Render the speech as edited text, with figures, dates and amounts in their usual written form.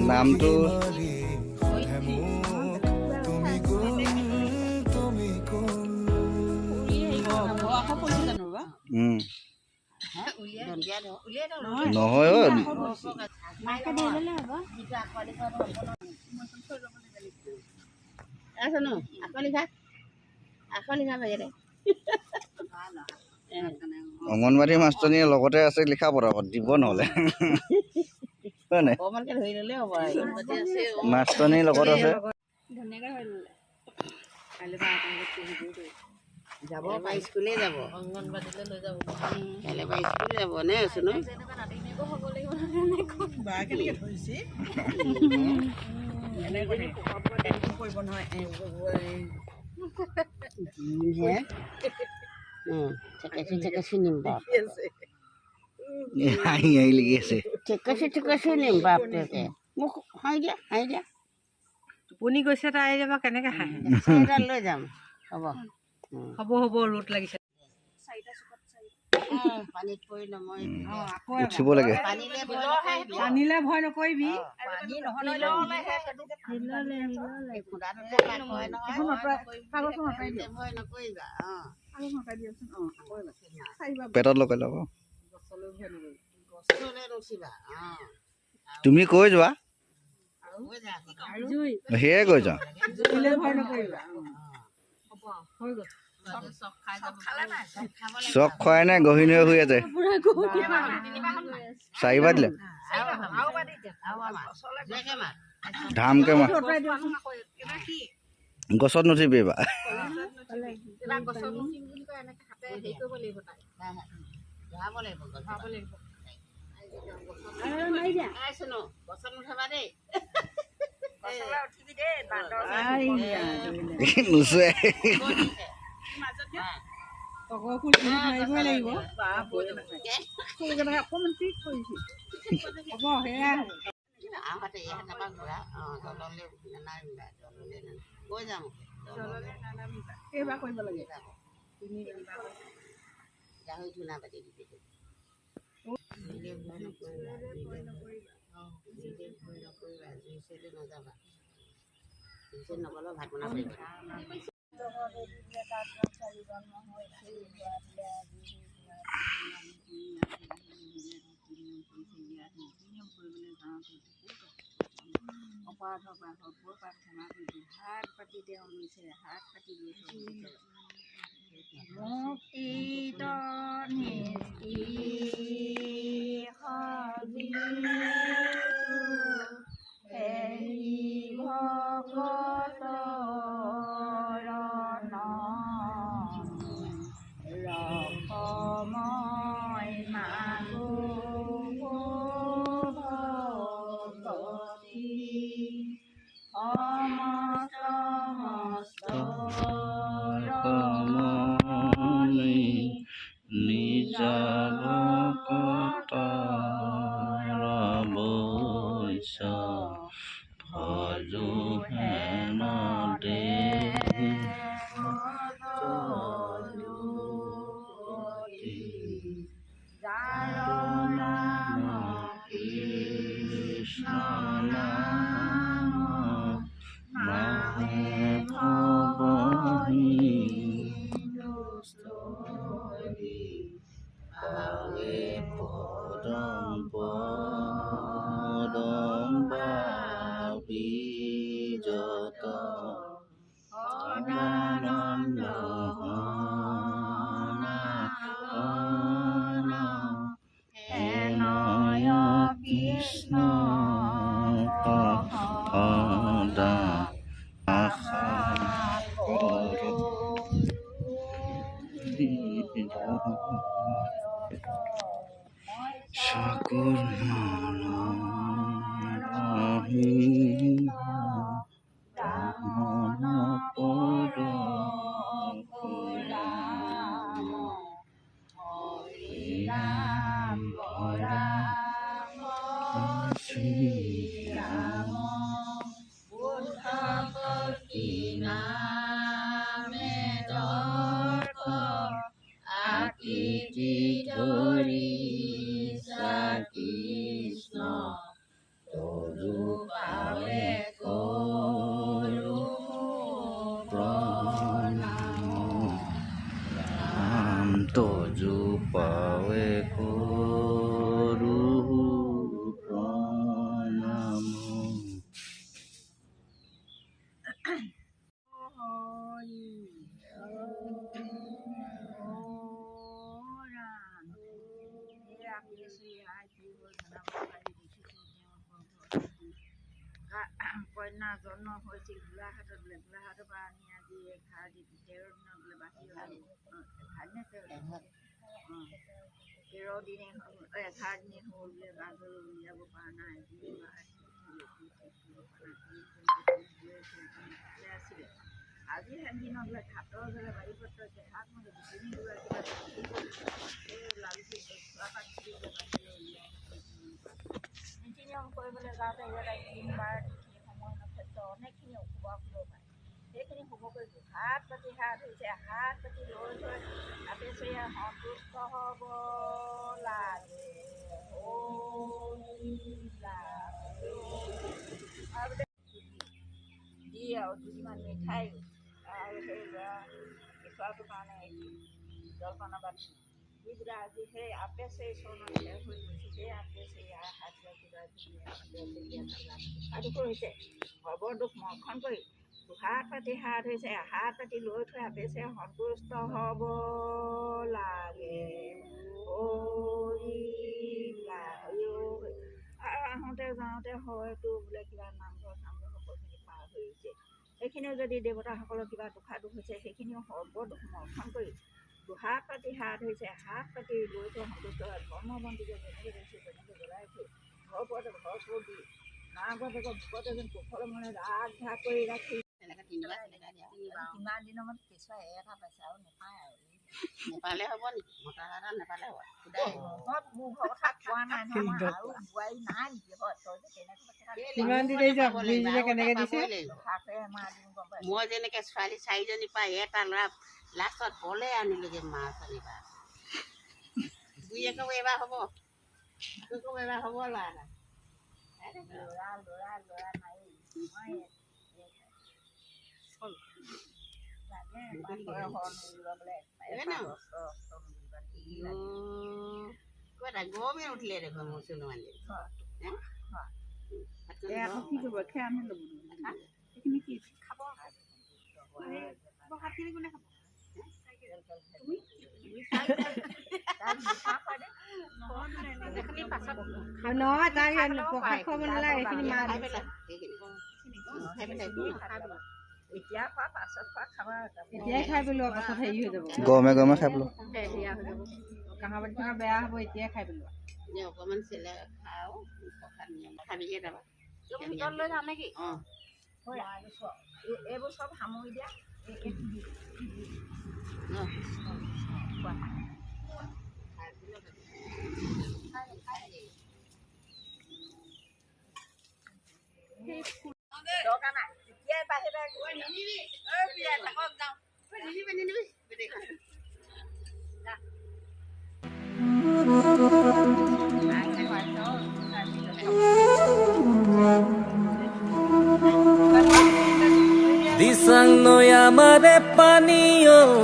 নামটো নহয় অংগনবাড়ী মাষ্টৰনীয়ে লগতে আছে লিখা পঢ়াবত দিব নহ'লে মাষ্টৰনীৰ লগত আছে যাব স্কুলে যাব অংগনবাড়ীলৈ লৈ যাব কাইলৈ বা স্কুলে যাব নে আছো ন বা কেনেকৈ ধৰিছে কৰিব নহয় চেকাচি নিম বাপ লাগি আছে চেকাচি নিম বাপটোকে মোক হাই দিয়া টোপনি গৈছে তাই যাবা কেনেকৈ হাঁহে লৈ যাম হ'ব ৰ'দ লাগিছে পানীত পৰি নময় উঠিব লাগে পানীলে ভয় নকৰিবি পেটত লগাই ল'ব তুমি কৈ যোৱা সেয়াই কৈ যোৱা চক খুৱাই নাই গহীন হৈ আছে 4 বাৰ দিলে ধামকে মাৰ গছত নুঠিবি এইবাৰ নুচুৱে নগলে ভাত বনাব প্ৰাৰ্থনা কৰি হাত পাতি তেওঁ লৈছে হাত পাতি Krishna সদা আশা কৰোঁ সকল তজু পাৱে কৰোঁ প্ৰণাম। কন্যা জন্ম হৈছিল গোলাঘাটত বোলে, গোলাঘাটৰ পৰা আনি আজি 13 দিনত বোলে বাহিৰ ভালনে 13 দিনে হ'ল, 11 দিনে হ'ল বোলে বাঘৰ উলিয়াব পৰা নাই। আছিলে আজি দিনত বোলে ঘাটৰ বোলে বাৰীপত্ৰ দেখাত মানে দুজনীগৰাকী লালিছে চোৱা পাতি নীতি নিয়ম কৰিবলৈ যাওঁতে ইয়াত 3 বাৰ সময়ৰ ক্ষেত্ৰত অনেকখিনি অসুবিধা হ'ব পাৰে। সেইখিনি হ'ব কৰিব হাত পাতি হৈছে, হাত পাতি লৈ থৈ আপেচৰীয়া সন্তুষ্ট হ'ব লাগে। দি আৰু দুদিনমান মিঠাই আৰু সেই ল'ৰা কেঁচুৱাটোৰ কাৰণে জলপানৰ বাতি দি পেলাই আজি সেই আপেচৰী চৰণত শেষ হৈ গৈছে। সেই আপেচৰী হাত হৈছে খবৰ দুখ মৰ্ষণ কৰি হাত পাতি হৈছে, হাত পাতি লৈ থৈ আপেচে সন্তুষ্ট হ'ব লাগে। আহোঁতে যাওঁতে হয়তো বোলে কিবা নামঘৰ চামঘৰ সকলোখিনি পাৰ হৈছে, সেইখিনিও যদি দেৱতাসকলৰ কিবা দুখ হৈছে সেইখিনিও সৰ্বদুখ মৰ্ষণ কৰি হাত পাতি হৈছে, হাত পাতি লৈ থৈ সন্তুষ্ট হয়। ধৰ্মবন্তি যেনেকৈ দিছে তেনেকৈ জ্বলাই থৈ ঘৰ দি নামঘৰত ভোকত এজন কুশল মনে ৰাগ ঢাক কৰি ৰাখি কিমান দিনৰ মূৰত কেঁচুৱাই এটা পাইছে আৰু নেপায় আৰু নেপালে হ'ব নেকি? মতা এটা নেপালে হ'ব। মোৰ ঘৰ কথা কোৱা নাই নহয়, আৰু বোৱাৰী নাই নেকি? হয় তই যে মই যেনেকে ছোৱালী 4জনী পাই এটা ল'ৰা লাষ্টত বলে আনিলোগে মাছ আনিবা। দুই একো এবাৰ হ'ব, এবাৰ হ'ব ল'ৰা এটা। গৰমে উঠিলে দেখোন মোৰ চুনু আনি নহয় তাই প্ৰসাদ খুৱাব নালাগে, এইখিনি মাছ এতিয়া খোৱা পাছত খোৱা খাবা এতিয়াই খাই পেলোৱা, পাছত হেৰি হৈ যাব, গৰমে গৰমে খাই পেলো। কাঁহৰ বাতি থকা বেয়া হ'ব, এতিয়াই খাই পেলোৱা। অকণমান চেলে খাওঁ খাবিগে তাৰপৰা ভিতৰত লৈ যাম নেকি? অঁ এইবোৰ চব সামৰি দিয়া। দৰকাৰ নাই এতিয়াই বাহিৰে Disang no yamare panio